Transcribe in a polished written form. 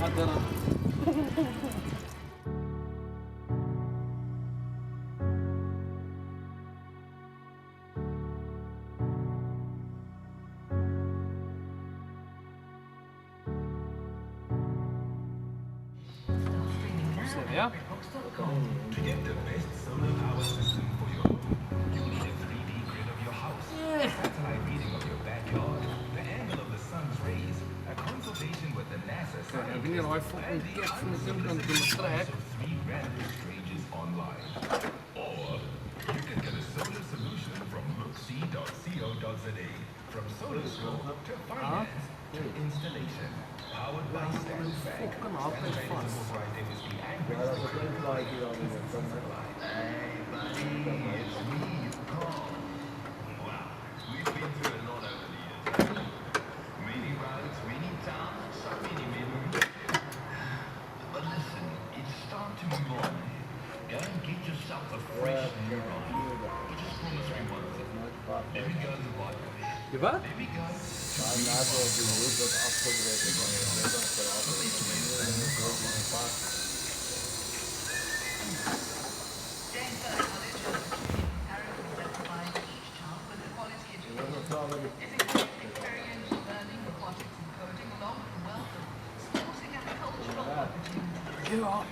Adana. Yeah. To get the best solar power system for your home, you need a 3D grid of your house, a satellite reading of your backyard, the angle of the sun's rays, a consultation with the NASA En hier scientists, hij and fucking the kek van de unsimplified impunt in de advice trek. of 3 random strangers online. Or you can get a solar solution from looksee.co.za. From solar scope to finance to installation. Powered by Stanford. Fucking altijd vast. Maar dat is ook een flight hier al in de Hey buddy, it's me, Carl. Wow, we've been through a lot over the years. Many roads, many towns, so many memories. But listen, it's time to move on. Go and get yourself a fresh new ride. But just promise me one thing. Let me go to the right way. Je wat? Let me go. Maar na de route wordt afgebroken van de Ja.